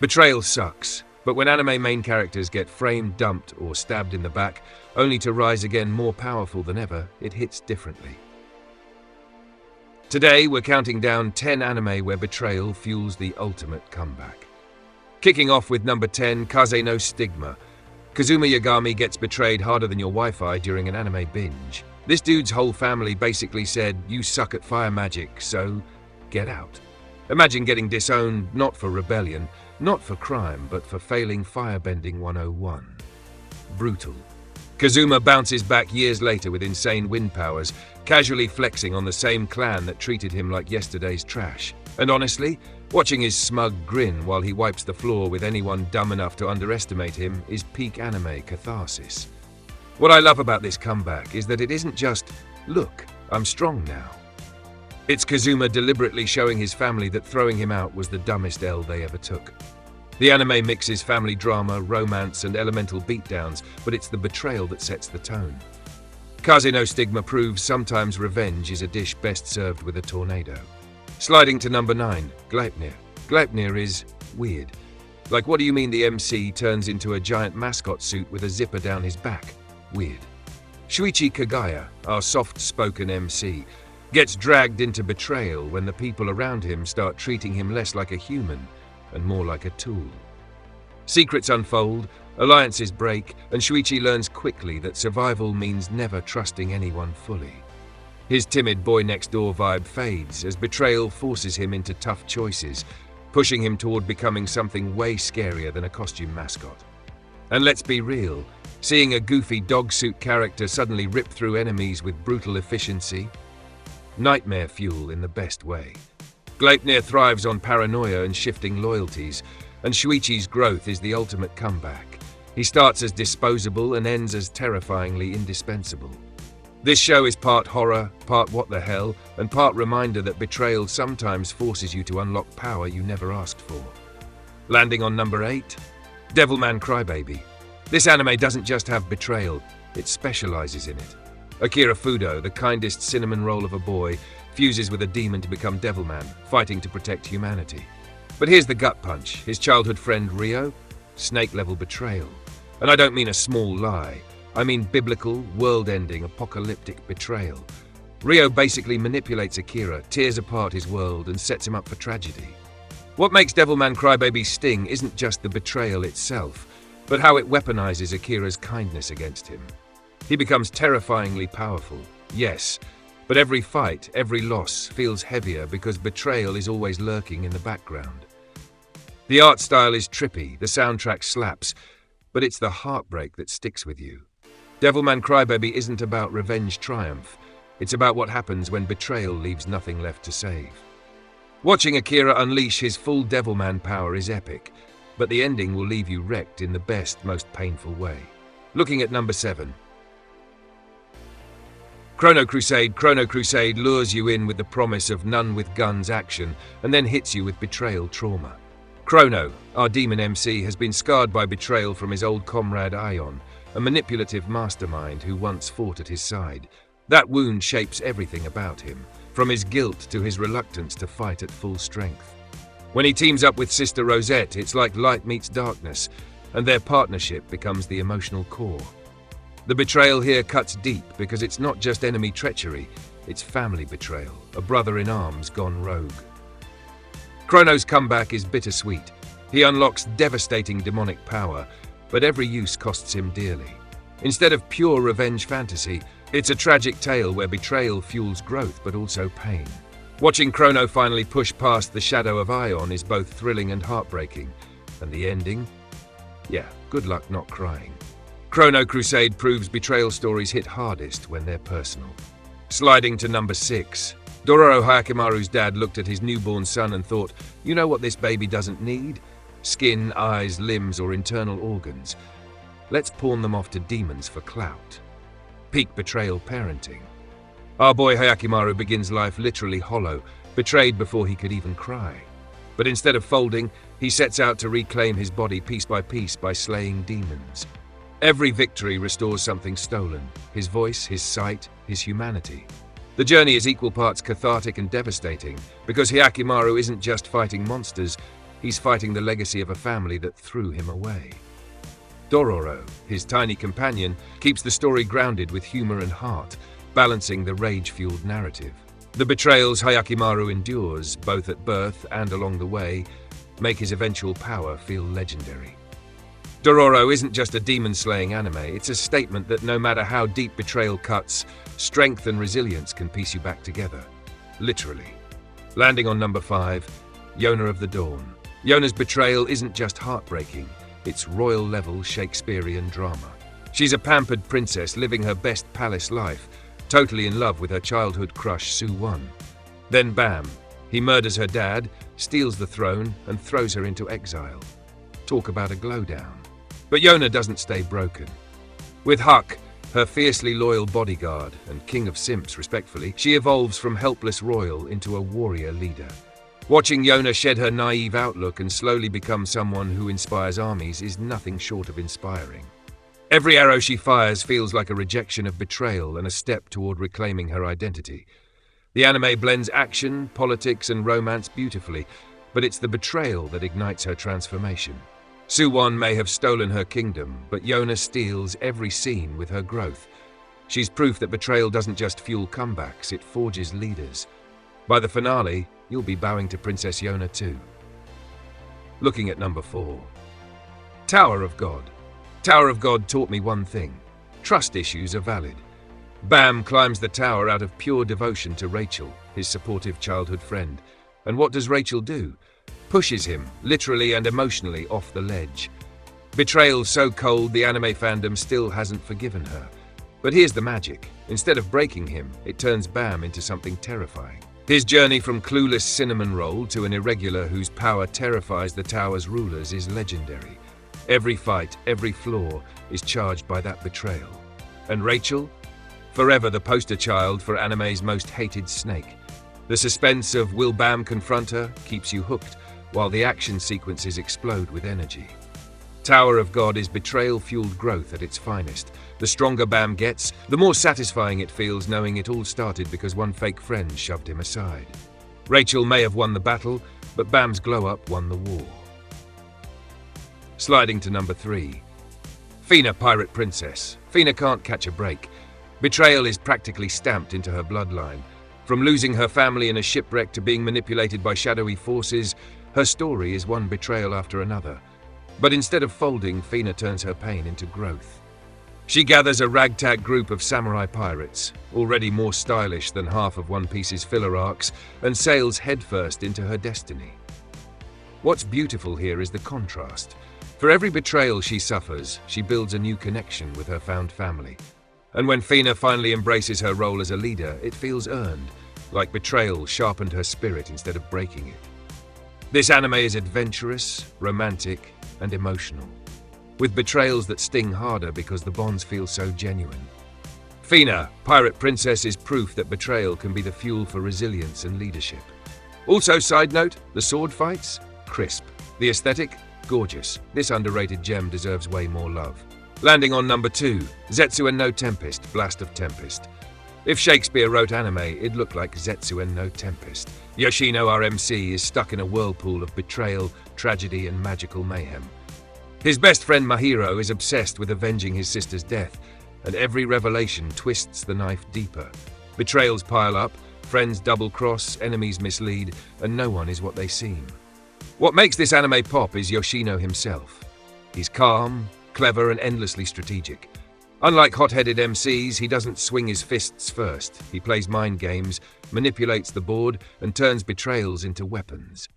Betrayal sucks, but when anime main characters get framed, dumped, or stabbed in the back, only to rise again more powerful than ever, it hits differently. Today, we're counting down 10 anime where betrayal fuels the ultimate comeback. Kicking off with number 10, Kaze no Stigma. Kazuma Yagami gets betrayed harder than your Wi-Fi during an anime binge. This dude's whole family basically said, "You suck at fire magic, so get out." Imagine getting disowned not for rebellion, not for crime, but for failing firebending 101. Brutal. Kazuma bounces back years later with insane wind powers, casually flexing on the same clan that treated him like yesterday's trash. And honestly, watching his smug grin while he wipes the floor with anyone dumb enough to underestimate him is peak anime catharsis. What I love about this comeback is that it isn't just, "Look, I'm strong now." It's Kazuma deliberately showing his family that throwing him out was the dumbest L they ever took. The anime mixes family drama, romance, and elemental beatdowns, but it's the betrayal that sets the tone. Kaze no Stigma proves sometimes revenge is a dish best served with a tornado. Sliding to number 9, Gleipnir. Gleipnir is weird. Like, what do you mean the MC turns into a giant mascot suit with a zipper down his back? Weird. Shuichi Kagaya, our soft-spoken MC, gets dragged into betrayal when the people around him start treating him less like a human and more like a tool. Secrets unfold, alliances break, and Shuichi learns quickly that survival means never trusting anyone fully. His timid boy-next-door vibe fades as betrayal forces him into tough choices, pushing him toward becoming something way scarier than a costume mascot. And let's be real, seeing a goofy dog-suit character suddenly rip through enemies with brutal efficiency? Nightmare fuel in the best way. Gleipnir thrives on paranoia and shifting loyalties, and Shuichi's growth is the ultimate comeback. He starts as disposable and ends as terrifyingly indispensable. This show is part horror, part what the hell, and part reminder that betrayal sometimes forces you to unlock power you never asked for. Landing on number 8, Devilman Crybaby. This anime doesn't just have betrayal, it specializes in it. Akira Fudo, the kindest cinnamon roll of a boy, fuses with a demon to become Devilman, fighting to protect humanity. But here's the gut punch. His childhood friend Ryo? Snake-level betrayal. And I don't mean a small lie. I mean biblical, world-ending, apocalyptic betrayal. Ryo basically manipulates Akira, tears apart his world, and sets him up for tragedy. What makes Devilman Crybaby sting isn't just the betrayal itself, but how it weaponizes Akira's kindness against him. He becomes terrifyingly powerful, yes, but every fight, every loss feels heavier because betrayal is always lurking in the background. The art style is trippy, the soundtrack slaps, but it's the heartbreak that sticks with you. Devilman Crybaby isn't about revenge triumph, it's about what happens when betrayal leaves nothing left to save. Watching Akira unleash his full Devilman power is epic, but the ending will leave you wrecked in the best, most painful way. Looking at number 7. Chrono Crusade lures you in with the promise of none with guns action and then hits you with betrayal trauma. Chrono, our demon MC, has been scarred by betrayal from his old comrade Ion, a manipulative mastermind who once fought at his side. That wound shapes everything about him, from his guilt to his reluctance to fight at full strength. When he teams up with Sister Rosette, it's like light meets darkness, and their partnership becomes the emotional core. The betrayal here cuts deep because it's not just enemy treachery, it's family betrayal, a brother in arms gone rogue. Chrono's comeback is bittersweet. He unlocks devastating demonic power, but every use costs him dearly. Instead of pure revenge fantasy, it's a tragic tale where betrayal fuels growth but also pain. Watching Chrono finally push past the shadow of Ion is both thrilling and heartbreaking. And the ending? Yeah, good luck not crying. Chrono Crusade proves betrayal stories hit hardest when they're personal. Sliding to number 6. Dororo Hyakimaru's dad looked at his newborn son and thought, you know what this baby doesn't need? Skin, eyes, limbs, or internal organs. Let's pawn them off to demons for clout. Peak betrayal parenting. Our boy Hyakimaru begins life literally hollow, betrayed before he could even cry. But instead of folding, he sets out to reclaim his body piece by slaying demons. Every victory restores something stolen, his voice, his sight, his humanity. The journey is equal parts cathartic and devastating, because Hyakimaru isn't just fighting monsters, he's fighting the legacy of a family that threw him away. Dororo, his tiny companion, keeps the story grounded with humor and heart, balancing the rage-fueled narrative. The betrayals Hyakimaru endures, both at birth and along the way, make his eventual power feel legendary. Dororo isn't just a demon-slaying anime, it's a statement that no matter how deep betrayal cuts, strength and resilience can piece you back together. Literally. Landing on number 5, Yona of the Dawn. Yona's betrayal isn't just heartbreaking, it's royal-level Shakespearean drama. She's a pampered princess living her best palace life, totally in love with her childhood crush Su-won. Then bam, he murders her dad, steals the throne, and throws her into exile. Talk about a glowdown. But Yona doesn't stay broken. With Huck, her fiercely loyal bodyguard and king of simps respectfully, she evolves from helpless royal into a warrior leader. Watching Yona shed her naive outlook and slowly become someone who inspires armies is nothing short of inspiring. Every arrow she fires feels like a rejection of betrayal and a step toward reclaiming her identity. The anime blends action, politics, and romance beautifully, but it's the betrayal that ignites her transformation. Su-won may have stolen her kingdom, but Yona steals every scene with her growth. She's proof that betrayal doesn't just fuel comebacks, it forges leaders. By the finale, you'll be bowing to Princess Yona too. Looking at number 4. Tower of God. Tower of God taught me one thing. Trust issues are valid. Bam climbs the tower out of pure devotion to Rachel, his supportive childhood friend. And what does Rachel do? Pushes him, literally and emotionally, off the ledge. Betrayal so cold the anime fandom still hasn't forgiven her. But here's the magic. Instead of breaking him, it turns Bam into something terrifying. His journey from clueless cinnamon roll to an irregular whose power terrifies the tower's rulers is legendary. Every fight, every flaw is charged by that betrayal. And Rachel? Forever the poster child for anime's most hated snake. The suspense of will Bam confront her keeps you hooked, while the action sequences explode with energy. Tower of God is betrayal-fueled growth at its finest. The stronger Bam gets, the more satisfying it feels knowing it all started because one fake friend shoved him aside. Rachel may have won the battle, but Bam's glow-up won the war. Sliding to number 3. Fena, Pirate Princess. Fena can't catch a break. Betrayal is practically stamped into her bloodline. From losing her family in a shipwreck to being manipulated by shadowy forces, her story is one betrayal after another. But instead of folding, Fena turns her pain into growth. She gathers a ragtag group of samurai pirates, already more stylish than half of One Piece's filler arcs, and sails headfirst into her destiny. What's beautiful here is the contrast. For every betrayal she suffers, she builds a new connection with her found family. And when Fena finally embraces her role as a leader, it feels earned, like betrayal sharpened her spirit instead of breaking it. This anime is adventurous, romantic, and emotional, with betrayals that sting harder because the bonds feel so genuine. Fena, Pirate Princess, is proof that betrayal can be the fuel for resilience and leadership. Also, side note, the sword fights? Crisp. The aesthetic? Gorgeous. This underrated gem deserves way more love. Landing on number 2, Zetsuen no Tempest, Blast of Tempest. If Shakespeare wrote anime, it'd look like Zetsuen no Tempest. Yoshino RMC is stuck in a whirlpool of betrayal, tragedy, and magical mayhem. His best friend Mahiro is obsessed with avenging his sister's death, and every revelation twists the knife deeper. Betrayals pile up, friends double-cross, enemies mislead, and no one is what they seem. What makes this anime pop is Yoshino himself. He's calm, clever, and endlessly strategic. Unlike hot-headed MCs, he doesn't swing his fists first. He plays mind games, manipulates the board, and turns betrayals into weapons.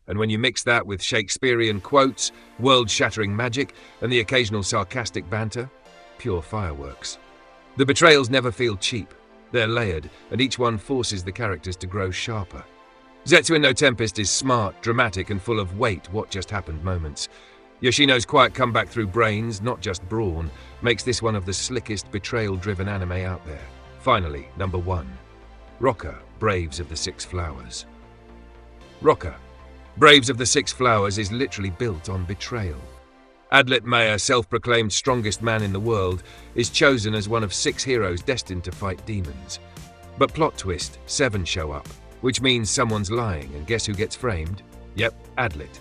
And when you mix that with Shakespearean quotes, world-shattering magic, and the occasional sarcastic banter, pure fireworks. The betrayals never feel cheap. They're layered, and each one forces the characters to grow sharper. Zetsuen no Tempest is smart, dramatic, and full of wait, what just happened moments. Yoshino's quiet comeback through brains, not just brawn, makes this one of the slickest betrayal-driven anime out there. Finally, number 1. Rokka, Braves of the Six Flowers. Rokka, Braves of the Six Flowers is literally built on betrayal. Adlet Mayer, self-proclaimed strongest man in the world, is chosen as one of 6 heroes destined to fight demons. But plot twist, 7 show up, which means someone's lying, and guess who gets framed? Yep, Adlet.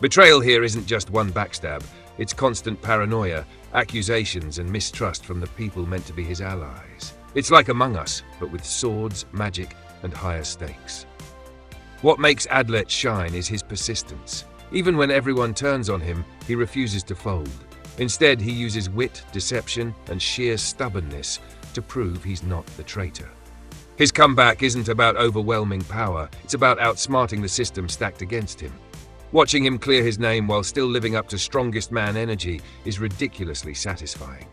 Betrayal here isn't just one backstab, it's constant paranoia, accusations, and mistrust from the people meant to be his allies. It's like Among Us, but with swords, magic, and higher stakes. What makes Adlet shine is his persistence. Even when everyone turns on him, he refuses to fold. Instead, he uses wit, deception, and sheer stubbornness to prove he's not the traitor. His comeback isn't about overwhelming power, it's about outsmarting the system stacked against him. Watching him clear his name while still living up to strongest man energy is ridiculously satisfying.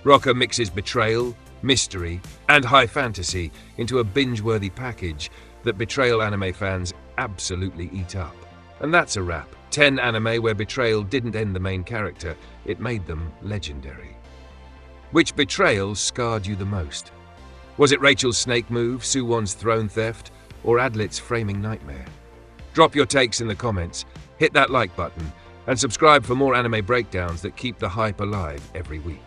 Rokka mixes betrayal, mystery, and high fantasy into a binge-worthy package that betrayal anime fans absolutely eat up. And that's a wrap. 10 anime where betrayal didn't end the main character, it made them legendary. Which betrayal scarred you the most? Was it Rachel's snake move, Suwon's throne theft, or Adlet's framing nightmare? Drop your takes in the comments, hit that like button, and subscribe for more anime breakdowns that keep the hype alive every week.